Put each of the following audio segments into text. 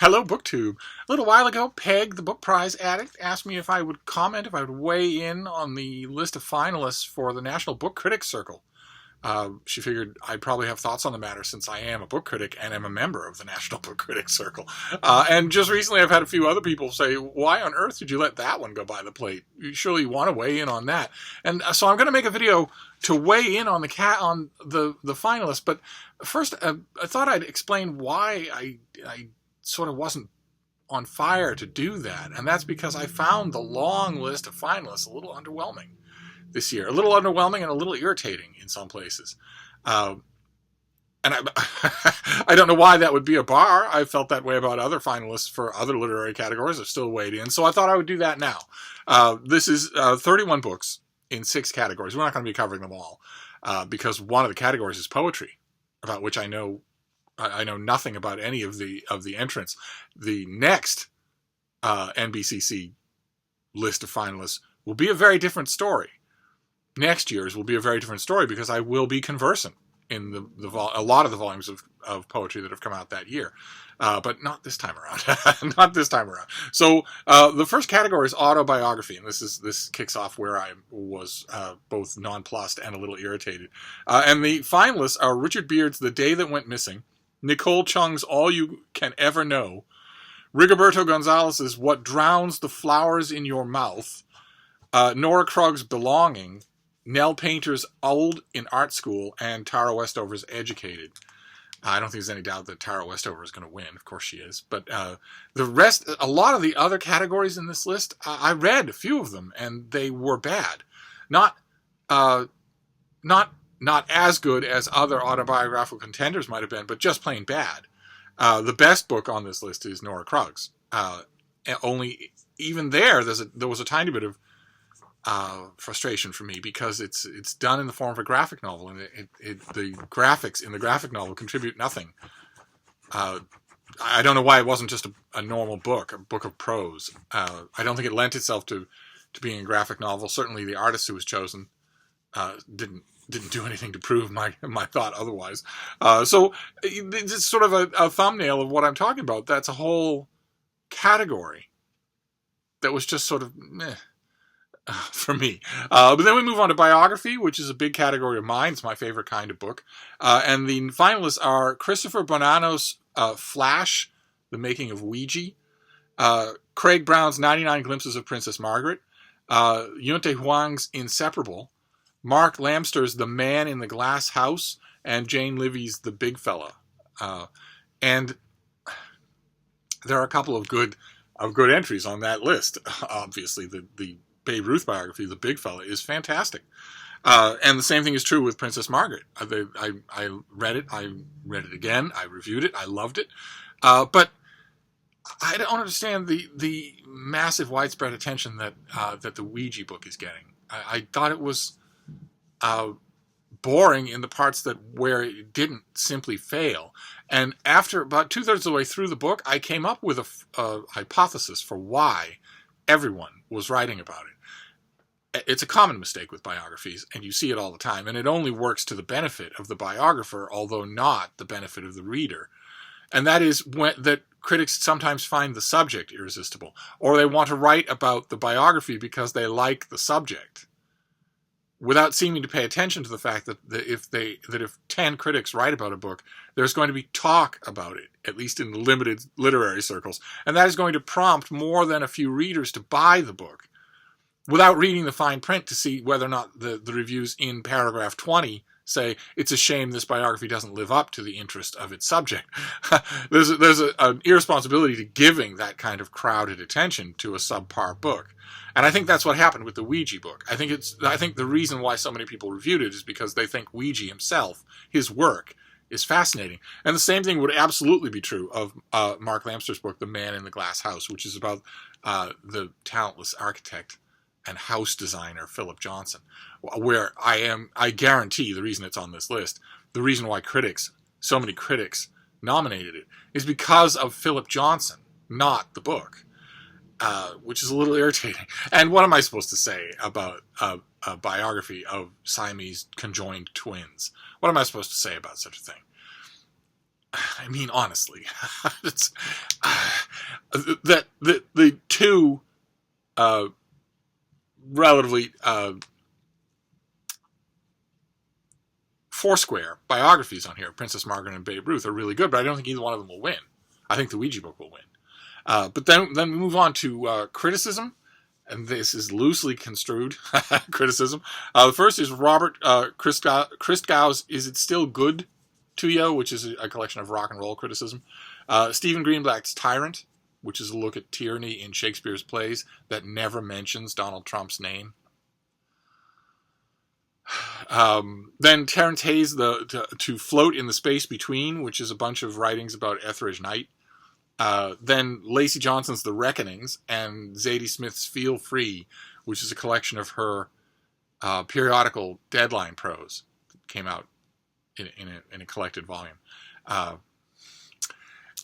Hello, BookTube. A little while ago, Peg, the book prize addict, asked me if I would comment, if I would weigh in on the list of finalists for the National Book Critics Circle. She figured I'd probably have thoughts on the matter since I am a book critic and am a member of the National Book Critics Circle. And just recently I've had a few other people say, why on earth did you let that one go by the plate? You surely want to weigh in on that. And so I'm going to make a video to weigh in on the finalists. But first, I thought I'd explain why I sort of wasn't on fire to do that. And that's because I found the long list of finalists a little underwhelming this year. A little underwhelming and a little irritating in some places. And I don't know why that would be a bar. I felt that way about other finalists for other literary categories. I've still weighed in. So I thought I would do that now. This is 31 books in 6 categories. We're not going to be covering them all because one of the categories is poetry, about which I know nothing about any of the entrants. The next NBCC list of finalists will be a very different story. Next year's will be a very different story because I will be conversant in a lot of the volumes of poetry that have come out that year. But not this time around. Not this time around. So the first category is autobiography, and this kicks off where I was both nonplussed and a little irritated. And the finalists are Richard Beard's The Day That Went Missing, Nicole Chung's All You Can Ever Know, Rigoberto Gonzalez's What Drowns the Flowers in Your Mouth, Nora Krug's Belonging, Nell Painter's Old in Art School, and Tara Westover's Educated. I don't think there's any doubt that Tara Westover is going to win. Of course she is. But the rest, a lot of the other categories in this list, I read a few of them, and they were bad. Not as good as other autobiographical contenders might have been, but just plain bad. The best book on this list is Nora Krug's. Only even there was a tiny bit of frustration for me because it's done in the form of a graphic novel, and the graphics in the graphic novel contribute nothing. I don't know why it wasn't just a normal book, a book of prose. I don't think it lent itself to being a graphic novel. Certainly the artist who was chosen didn't do anything to prove my thought otherwise. So it's sort of a thumbnail of what I'm talking about. That's a whole category that was just sort of meh. For me. But then we move on to biography, which is a big category of mine. It's my favorite kind of book. And the finalists are Christopher Bonanno's Flash, The Making of Ouija, Craig Brown's 99 Glimpses of Princess Margaret, Yunte Huang's Inseparable, Mark Lamster's The Man in the Glass House, and Jane Livy's The Big Fella. And there are a couple of good entries on that list. Obviously, the Babe Ruth biography, The Big Fella, is fantastic. And the same thing is true with Princess Margaret. I read it. I read it again. I reviewed it. I loved it. But I don't understand the massive widespread attention that the Ouija book is getting. I thought it was boring in the parts where it didn't simply fail. And after about 2/3 of the way through the book, I came up with a hypothesis for why everyone was writing about it. It's a common mistake with biographies, and you see it all the time, and it only works to the benefit of the biographer, although not the benefit of the reader. And that is that critics sometimes find the subject irresistible, or they want to write about the biography because they like the subject, without seeming to pay attention to the fact that if 10 critics write about a book, there's going to be talk about it, at least in limited literary circles, and that is going to prompt more than a few readers to buy the book, without reading the fine print to see whether or not the reviews in paragraph 20 say, it's a shame this biography doesn't live up to the interest of its subject. There's an irresponsibility to giving that kind of crowded attention to a subpar book. And I think that's what happened with the Ouija book. I think the reason why so many people reviewed it is because they think Ouija himself, his work, is fascinating. And the same thing would absolutely be true of Mark Lamster's book, The Man in the Glass House, which is about the talentless architect and house designer Philip Johnson, where I guarantee the reason it's on this list, the reason why so many critics nominated it, is because of Philip Johnson, not the book. Which is a little irritating. And what am I supposed to say about a biography of Siamese conjoined twins? What am I supposed to say about such a thing? I mean, honestly, it's, that the two relatively foursquare biographies on here, Princess Margaret and Babe Ruth, are really good, but I don't think either one of them will win. I think the Ouija book will win. But then we move on to criticism, and this is loosely construed criticism. The first is Robert Christgau's Is It Still Good to You, which is a collection of rock and roll criticism. Stephen Greenblatt's Tyrant, which is a look at tyranny in Shakespeare's plays that never mentions Donald Trump's name. Then Terence Hayes' To Float in the Space Between, which is a bunch of writings about Etheridge Knight. Then Lacey Johnson's The Reckonings, and Zadie Smith's Feel Free, which is a collection of her periodical Deadline prose that came out in a collected volume.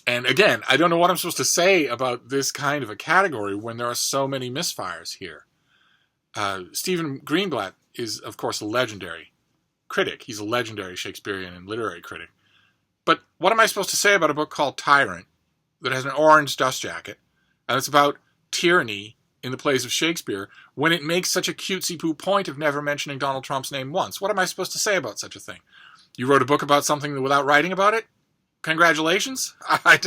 And again, I don't know what I'm supposed to say about this kind of a category when there are so many misfires here. Stephen Greenblatt is, of course, a legendary critic. He's a legendary Shakespearean and literary critic. But what am I supposed to say about a book called Tyrant that has an orange dust jacket, and it's about tyranny in the plays of Shakespeare, when it makes such a cutesy-poo point of never mentioning Donald Trump's name once? What am I supposed to say about such a thing? You wrote a book about something without writing about it? Congratulations. I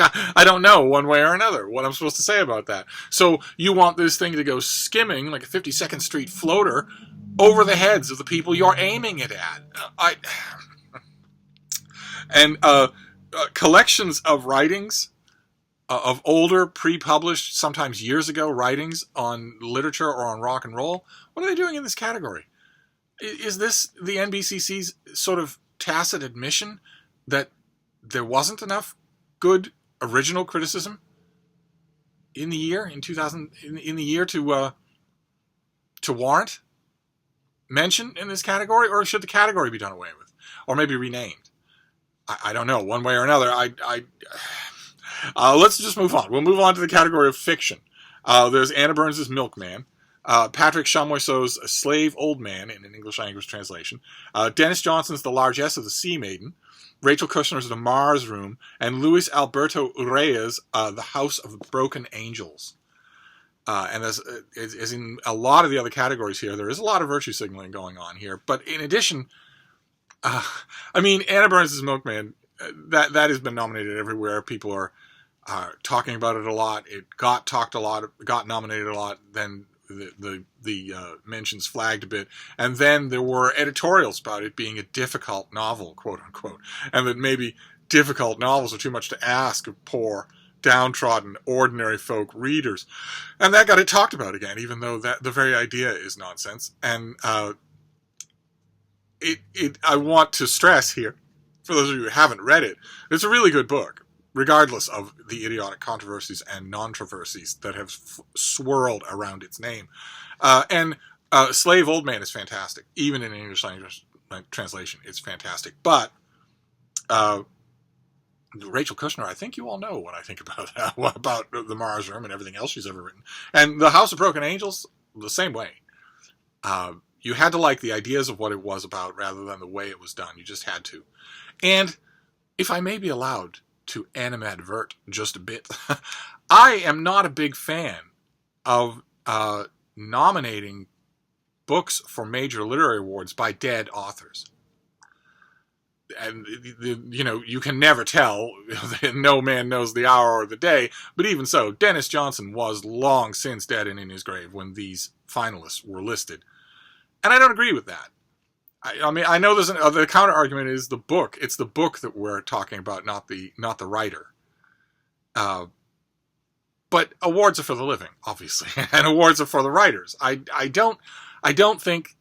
don't know one way or another what I'm supposed to say about that. So you want this thing to go skimming like a 52nd Street floater over the heads of the people you're aiming it at. Collections of writings, of older, pre-published, sometimes years ago, writings on literature or on rock and roll. What are they doing in this category? Is this the NBCC's sort of tacit admission that there wasn't enough good original criticism in the year, in 2000, in the year to warrant mention in this category? Or should the category be done away with, or maybe renamed? I don't know, one way or another. Let's just move on. We'll move on to the category of fiction. There's Anna Burns' Milkman, Patrick Chamoiseau's Slave Old Man in an English language translation, Dennis Johnson's The Largesse of the Sea Maiden, Rachel Kushner's The Mars Room, and Luis Alberto Urrea's The House of Broken Angels. And as in a lot of the other categories here, there is a lot of virtue signaling going on here. But in addition, Anna Burns' Milkman, that has been nominated everywhere. People are talking about it a lot. It got talked a lot, got nominated a lot. Then the mentions flagged a bit, and then there were editorials about it being a difficult novel, quote unquote, and that maybe difficult novels are too much to ask of poor, downtrodden, ordinary folk readers, and that got it talked about again, even though that the very idea is nonsense. And I want to stress here, for those of you who haven't read it, it's a really good book, regardless of the idiotic controversies and non-traversies that have swirled around its name. And Slave Old Man is fantastic. Even in English language translation, it's fantastic. But Rachel Kushner, I think you all know what I think about that, about The Mars Room and everything else she's ever written. And The House of Broken Angels, the same way. You had to like the ideas of what it was about rather than the way it was done. You just had to. And if I may be allowed to animadvert just a bit, I am not a big fan of nominating books for major literary awards by dead authors. And, you can never tell. No man knows the hour or the day. But even so, Dennis Johnson was long since dead and in his grave when these finalists were listed. And I don't agree with that. I know there's the counter argument is the book. It's the book that we're talking about, not the writer. But awards are for the living, obviously, and awards are for the writers. I don't think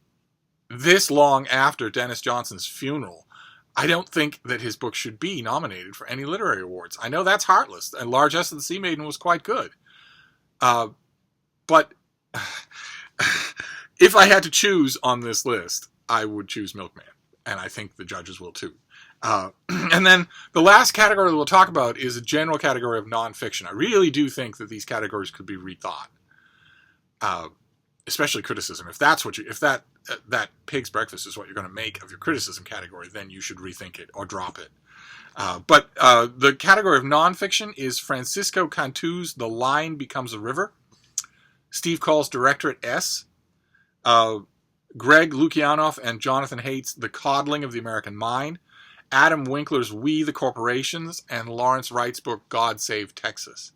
this long after Dennis Johnson's funeral, I don't think that his book should be nominated for any literary awards. I know that's heartless, and Largesse of the Sea Maiden was quite good. But if I had to choose on this list, I would choose Milkman, and I think the judges will too. And then the last category that we'll talk about is a general category of nonfiction. I really do think that these categories could be rethought, especially criticism. If that's what if that pig's breakfast is what you're going to make of your criticism category, then you should rethink it or drop it. But the category of nonfiction is Francisco Cantu's The Line Becomes a River, Steve Cole's Directorate S, Greg Lukianoff and Jonathan Haidt's The Coddling of the American Mind, Adam Winkler's We the Corporations, and Lawrence Wright's book God Save Texas.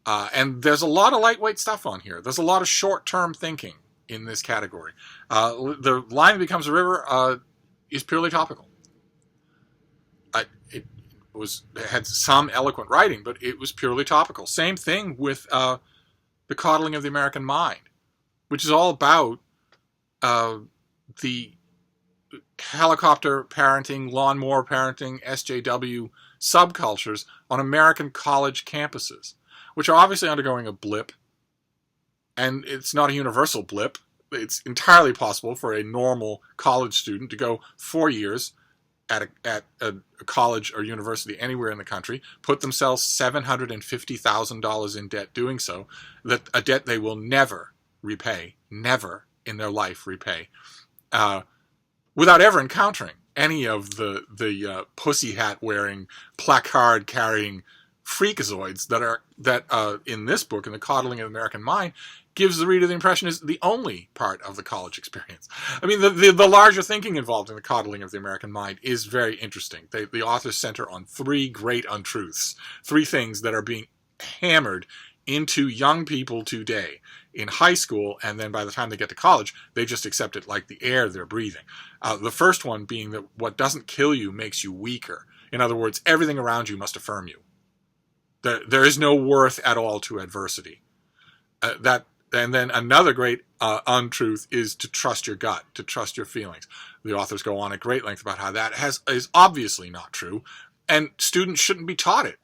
And there's a lot of lightweight stuff on here. There's a lot of short-term thinking in this category. The Line Becomes a River is purely topical. It had some eloquent writing, but it was purely topical. Same thing with The Coddling of the American Mind, which is all about the helicopter parenting, lawnmower parenting, SJW subcultures on American college campuses, which are obviously undergoing a blip. And it's not a universal blip. It's entirely possible for a normal college student to go 4 years at a college or university anywhere in the country, put themselves $750,000 in debt doing so, that a debt they will never repay, never in their life repay, without ever encountering any of the pussy hat wearing, placard carrying freakazoids that in this book, in The Coddling of the American Mind, gives the reader the impression is the only part of the college experience. I mean, the larger thinking involved in The Coddling of the American Mind is very interesting. The authors center on three great untruths, three things that are being hammered into young people today in high school, and then by the time they get to college, they just accept it like the air they're breathing. The first one being that what doesn't kill you makes you weaker. In other words, everything around you must affirm you. There is no worth at all to adversity. And then another great untruth is to trust your gut, to trust your feelings. The authors go on at great length about how that is obviously not true, and students shouldn't be taught it.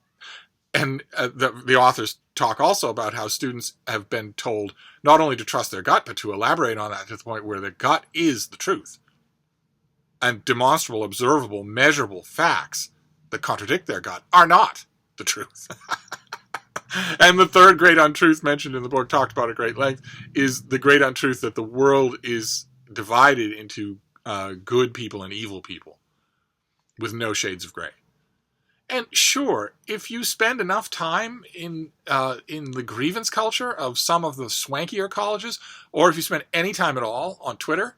And the authors talk also about how students have been told not only to trust their gut, but to elaborate on that to the point where the gut is the truth. And demonstrable, observable, measurable facts that contradict their gut are not the truth. And the third great untruth mentioned in the book, talked about at great length, is the great untruth that the world is divided into good people and evil people with no shades of gray. And sure, if you spend enough time in the grievance culture of some of the swankier colleges, or if you spend any time at all on Twitter,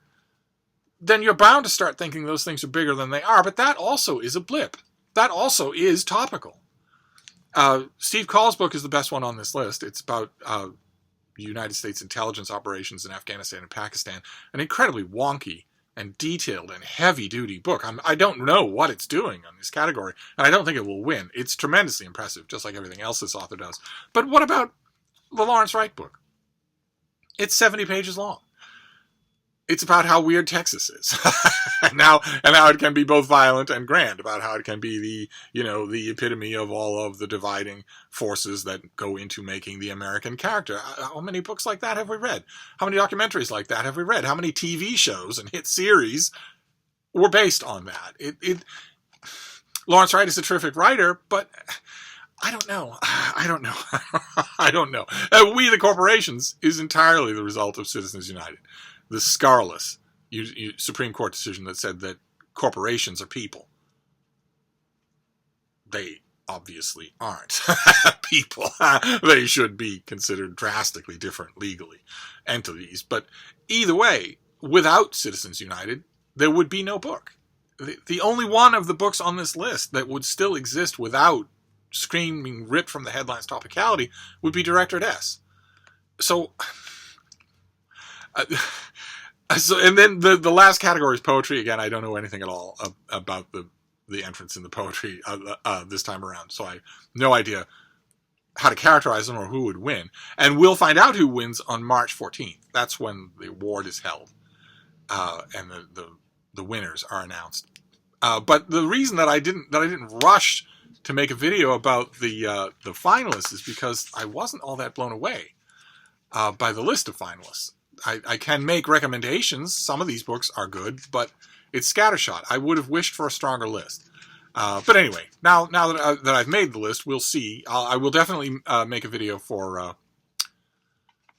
then you're bound to start thinking those things are bigger than they are. But that also is a blip. That also is topical. Steve Cole's book is the best one on this list. It's about United States intelligence operations in Afghanistan and Pakistan. An incredibly wonky and detailed and heavy-duty book. I don't know what it's doing on this category, and I don't think it will win. It's tremendously impressive, just like everything else this author does. But what about the Lawrence Wright book? It's 70 pages long. It's about how weird Texas is, and how it can be both violent and grand. About how it can be the epitome of all of the dividing forces that go into making the American character. How many books like that have we read? How many documentaries like that have we read? How many TV shows and hit series were based on that? Lawrence Wright is a terrific writer, but I don't know. I don't know. We the Corporations is entirely the result of Citizens United. The scurrilous Supreme Court decision that said that corporations are people. They obviously aren't people. They should be considered drastically different legally entities. But either way, without Citizens United, there would be no book. The only one of the books on this list that would still exist without screaming ripped from the headlines topicality would be Directorate S. So and then the last category is poetry. Again, I don't know anything at all about the entrance in the poetry this time around, so I have no idea how to characterize them or who would win. And we'll find out who wins on March 14th. That's when the award is held, and the winners are announced. But the reason that I didn't rush to make a video about the finalists is because I wasn't all that blown away by the list of finalists. I can make recommendations. Some of these books are good, but it's scattershot. I would have wished for a stronger list. But anyway, now that I've made the list, we'll see. I will definitely make a video for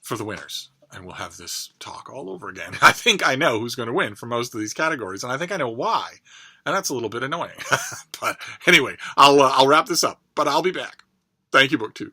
the winners, and we'll have this talk all over again. I think I know who's going to win for most of these categories, and I think I know why. and that's a little bit annoying. But anyway, I'll wrap this up, but I'll be back. Thank you, BookTube.